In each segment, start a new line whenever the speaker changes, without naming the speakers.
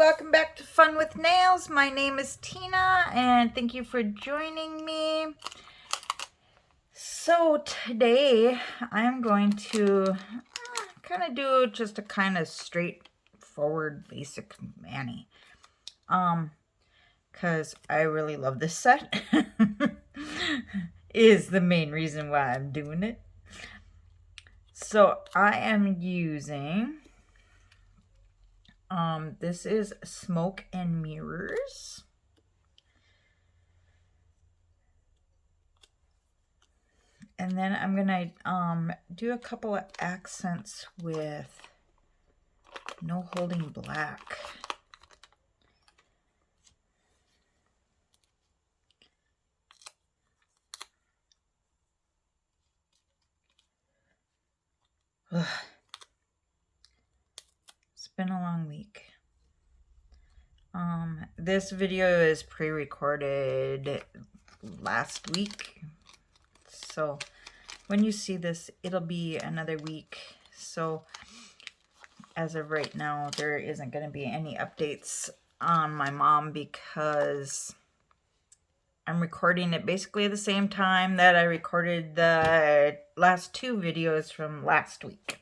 welcome back to Fun with Nails. My name is Tina, and thank you for joining me. So today I'm going to kind of do just a kind of straightforward basic mani. Because I really love this set. Is the main reason why I'm doing it. So I am using this is Smoke and Mirrors. And then I'm gonna do a couple of accents with No Holding Black. Ugh. It's been a long week. This video is pre-recorded last week. So when you see this, it'll be another week. So as of right now, there isn't going to be any updates on my mom because I'm recording it basically the same time that I recorded the last two videos from last week.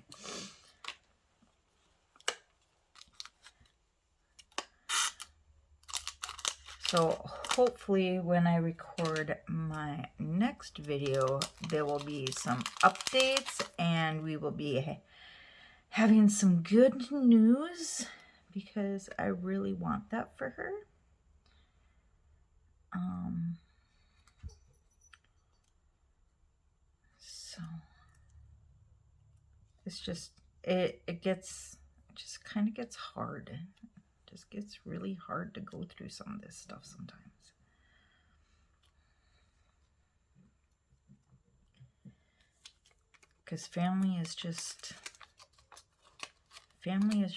So hopefully when I record my next video, there will be some updates and we will be having some good news because I really want that for her. So it's just, it just kind of gets hard. It just gets really hard to go through some of this stuff sometimes. Because family is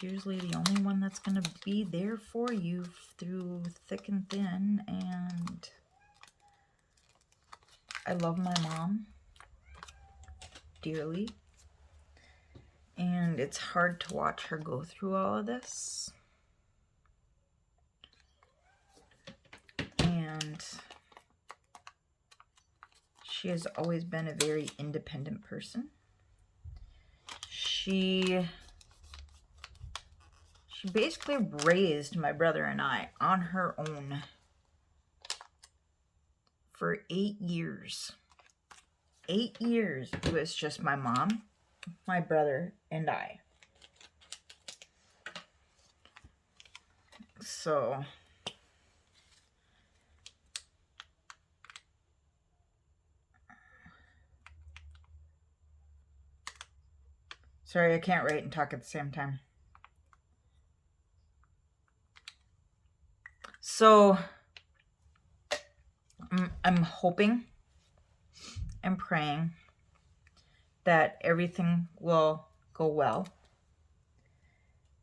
usually the only one that's going to be there for you through thick and thin. And I love my mom dearly. And it's hard to watch her go through all of this. And she has always been a very independent person. She basically raised my brother and I on her own for 8 years. 8 years it was just my mom, my brother, and I. So sorry, I can't write and talk at the same time. So I'm hoping and praying that everything will go well.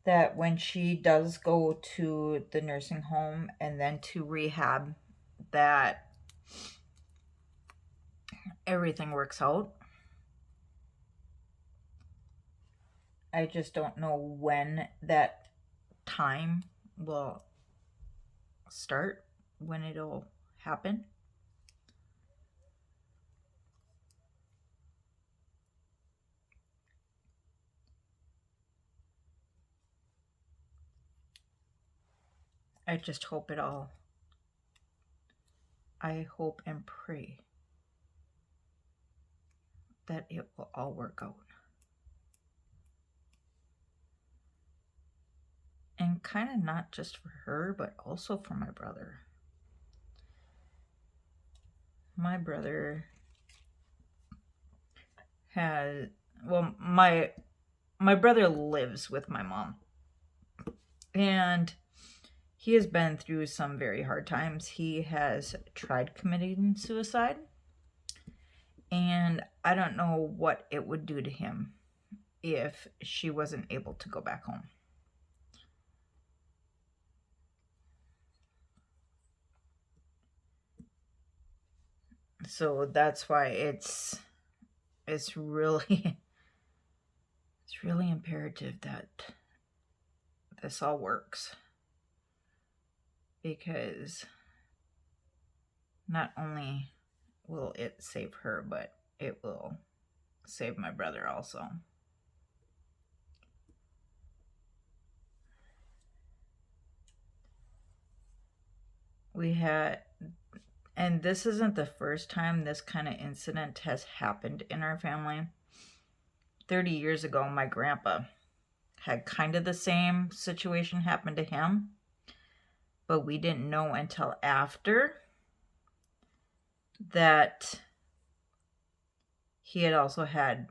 That when she does go to the nursing home and then to rehab, that everything works out. I just don't know when that time will start, when it'll happen. I just hope it all. I hope and pray that it will all work out. And kind of not just for her, but also for my brother. My brother has, well, my brother lives with my mom. And he has been through some very hard times. He has tried committing suicide. And I don't know what it would do to him if she wasn't able to go back home. So that's why it's really imperative that this all works. because not only will it save her, but it will save my brother also. We had, and this isn't the first time this kind of incident has happened in our family. 30 years ago, my grandpa had kind of the same situation happen to him, but we didn't know until after that he had also had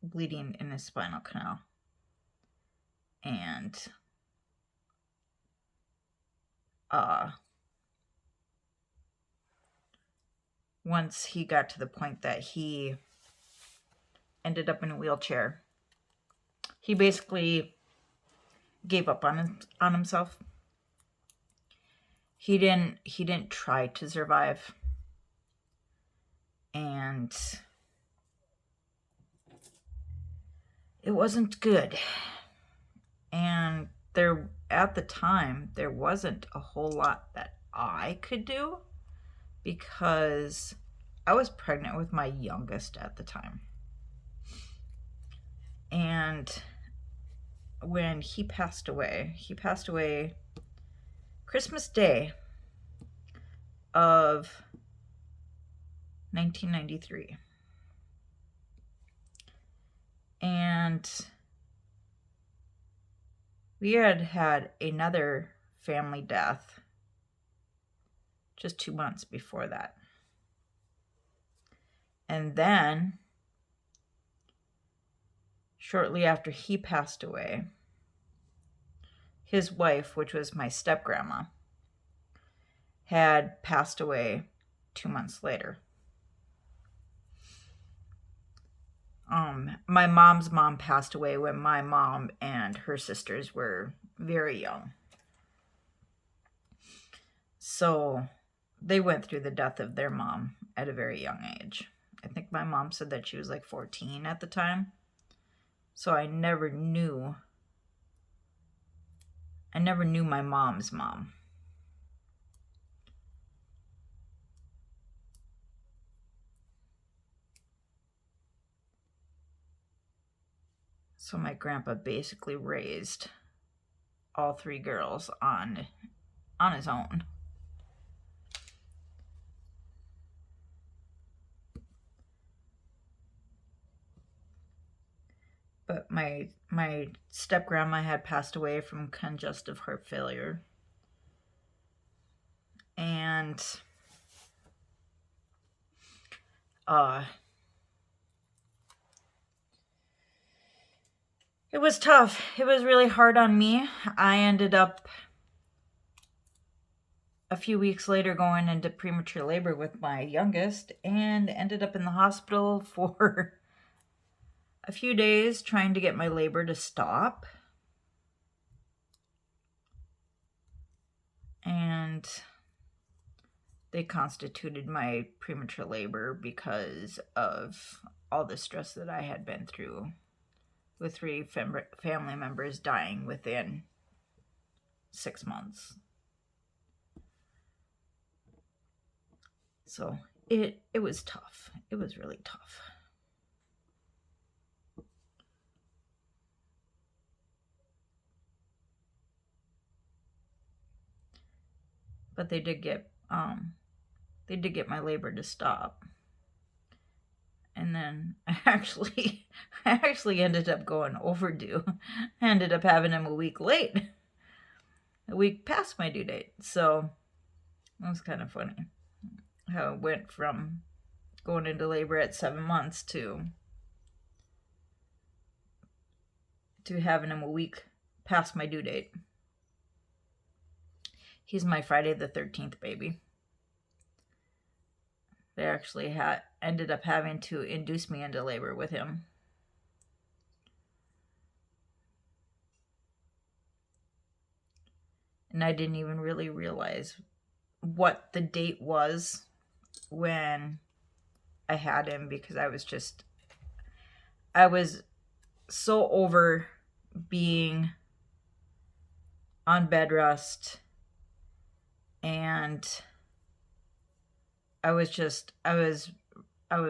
bleeding in his spinal canal. And once he got to the point that he ended up in a wheelchair, he basically gave up on himself. He didn't try to survive. And it wasn't good. And at the time, there wasn't a whole lot that I could do because I was pregnant with my youngest at the time. And when he passed away Christmas Day of 1993. And we had another family death just 2 months before that. And then, shortly after he passed away, his wife, which was my step-grandma, had passed away 2 months later. My mom's mom passed away when my mom and her sisters were very young. So they went through the death of their mom at a very young age. I think my mom said that she was like 14 at the time. So I never knew my mom's mom. So my grandpa basically raised all 3 girls on his own. But my step-grandma had passed away from congestive heart failure. And it was tough. It was really hard on me. I ended up a few weeks later going into premature labor with my youngest and ended up in the hospital for a few days trying to get my labor to stop. And they constituted my premature labor because of all the stress that I had been through, with 3 family members dying within 6 months. So it was tough. It was really tough. But they did get my labor to stop. And then I actually ended up going overdue. I ended up having him a week late. A week past my due date. So it was kind of funny how it went from going into labor at 7 months to having him a week past my due date. He's my Friday the 13th baby. They actually ended up having to induce me into labor with him. And I didn't even really realize what the date was when I had him, because I was so over being on bed rest And I was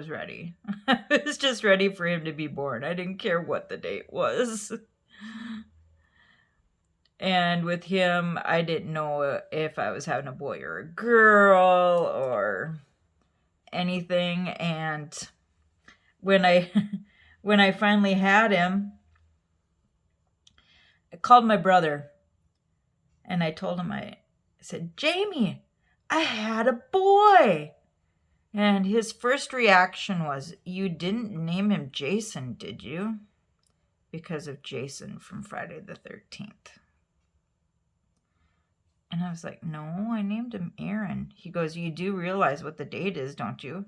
ready. I was just ready for him to be born. I didn't care what the date was. And with him, I didn't know if I was having a boy or a girl or anything. And when I when I finally had him, I called my brother and I told him, I said, "Jamie, I had a boy." And his first reaction was, "You didn't name him Jason, did you?" Because of Jason from Friday the 13th. And I was like, "No, I named him Aaron." He goes, "You do realize what the date is, don't you?"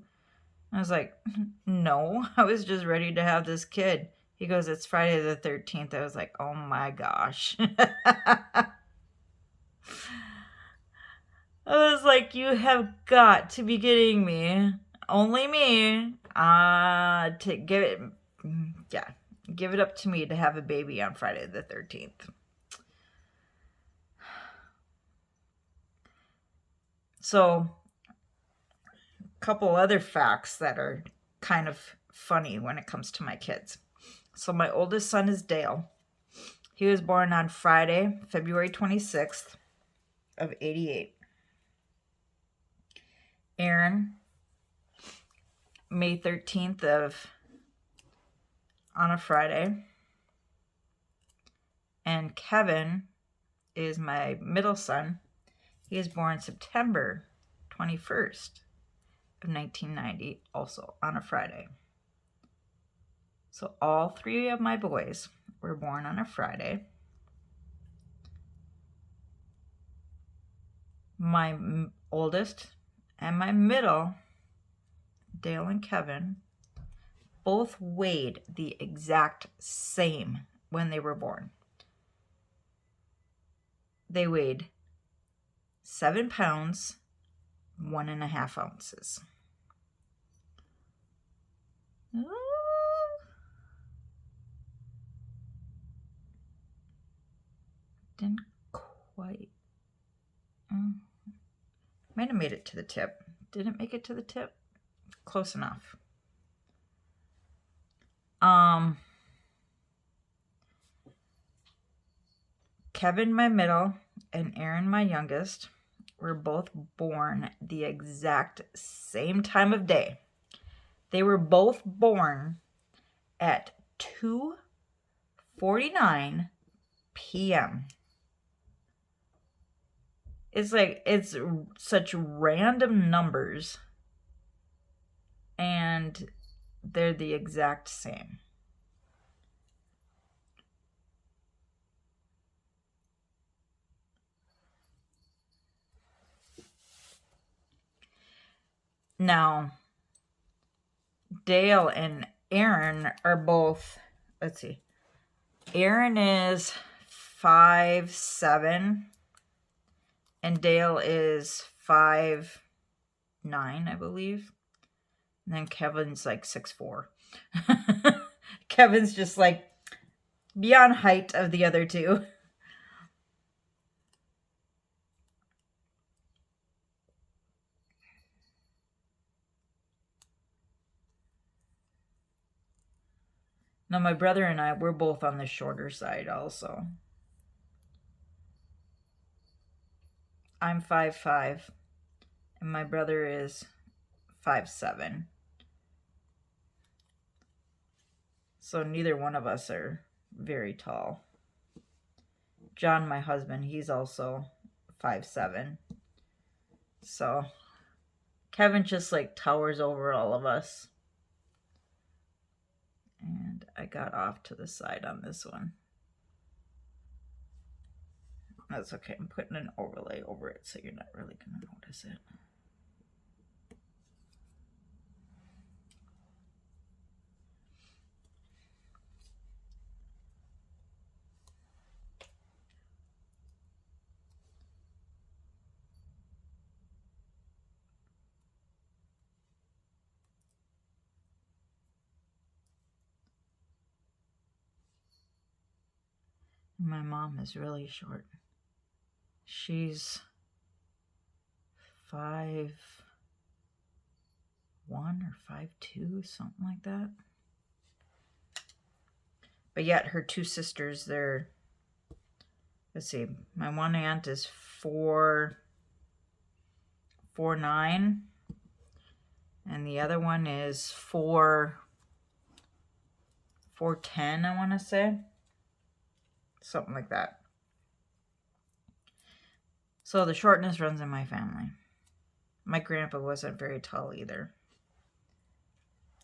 I was like, "No, I was just ready to have this kid." He goes, "It's Friday the 13th. I was like, "Oh my gosh." I was like, "You have got to be kidding me. Only me to give it up to me to have a baby on Friday the 13th. So, a couple other facts that are kind of funny when it comes to my kids. So, my oldest son is Dale. He was born on Friday, February 26th of 88. Aaron, May 13th on a Friday. And Kevin is my middle son. He is born September 21st of 1990, also on a Friday. So all three of my boys were born on a Friday. My oldest and my middle, Dale and Kevin, both weighed the exact same when they were born. They weighed 7 pounds, 1.5 ounces. Didn't quite. Might have made it to the tip. Didn't make it to the tip? Close enough. Kevin, my middle, and Aaron, my youngest, were both born the exact same time of day. They were both born at 2:49 p.m. It's like, it's such random numbers, and they're the exact same. Now, Dale and Aaron are both, let's see, Aaron is 5'7", and Dale is 5'9", I believe. And then Kevin's like 6'4". Kevin's just like beyond height of the other two. Now, my brother and I, we're both on the shorter side also. I'm 5'5", and my brother is 5'7". So neither one of us are very tall. John, my husband, he's also 5'7". So Kevin just like towers over all of us. And I got off to the side on this one. That's okay. I'm putting an overlay over it, so you're not really going to notice it. My mom is really short. She's 5'1" or 5'2", something like that. But yet her two sisters, they're, let's see, my one aunt is 4'9", and the other one is 4'10", I want to say. Something like that. So the shortness runs in my family. My grandpa wasn't very tall either.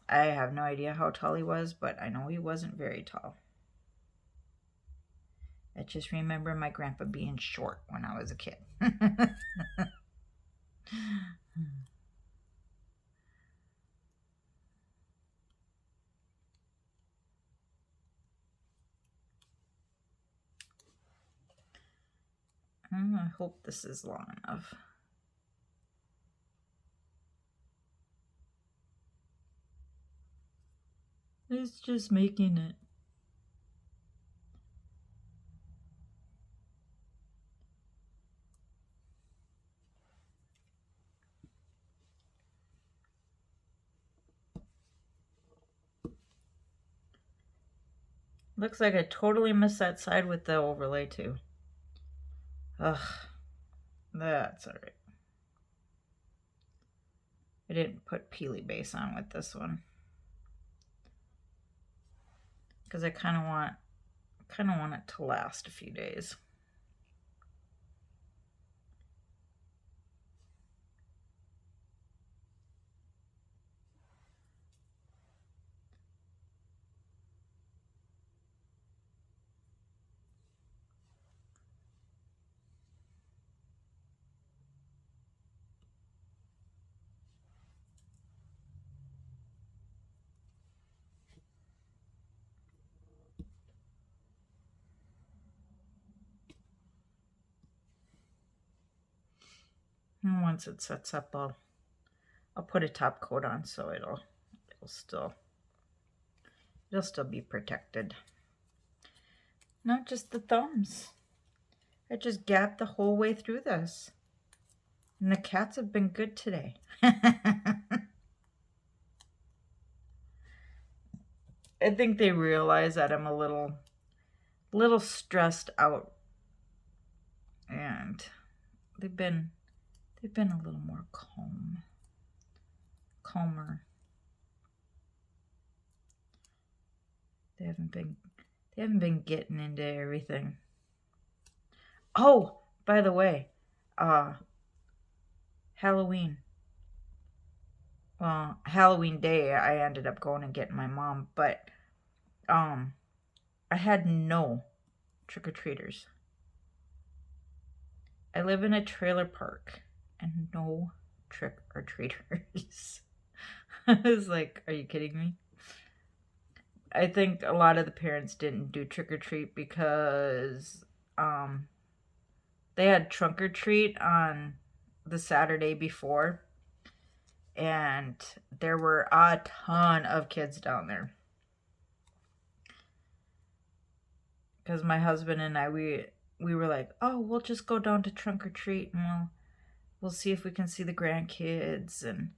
I have no idea how tall he was, but I know he wasn't very tall. I just remember my grandpa being short when I was a kid. I hope this is long enough. It's just making it. Looks like I totally missed that side with the overlay too. Ugh, that's all right. I didn't put Peely base on with this one because I kind of want it to last a few days. And once it sets up, I'll put a top coat on so it'll still be protected. Not just the thumbs. I just gapped the whole way through this. And the cats have been good today. I think they realize that I'm a little stressed out. And they've been a little more calmer. They haven't been getting into everything. Oh, by the way, Halloween. Well, Halloween day, I ended up going and getting my mom, but I had no trick-or-treaters. I live in a trailer park and no trick-or-treaters. I was like, are you kidding me? I think a lot of the parents didn't do trick-or-treat because they had trunk-or-treat on the Saturday before, and there were a ton of kids down there. Because my husband and I, we were like, oh, we'll just go down to trunk-or-treat and we'll see if we can see the grandkids and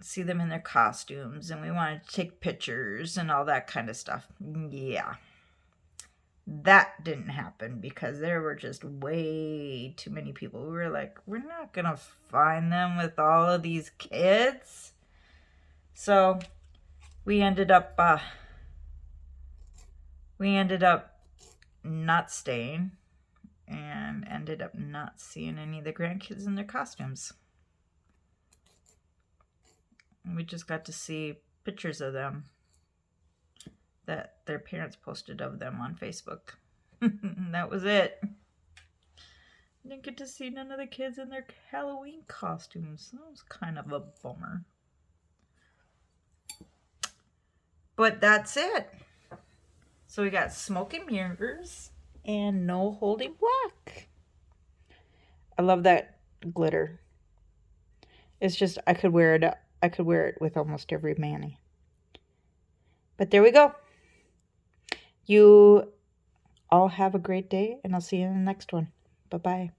see them in their costumes, and we wanted to take pictures and all that kind of stuff. Yeah. That didn't happen because there were just way too many people. We were like, we're not going to find them with all of these kids. So we ended up not staying and ended up not seeing any of the grandkids in their costumes. And we just got to see pictures of them that their parents posted of them on Facebook. And that was it. I didn't get to see none of the kids in their Halloween costumes. That was kind of a bummer. But that's it. So we got smoke and mirrors and no holding black. I love that glitter. It's just, I could wear it with almost every mani. But there we go. You all have a great day, and I'll see you in the next one. Bye-bye.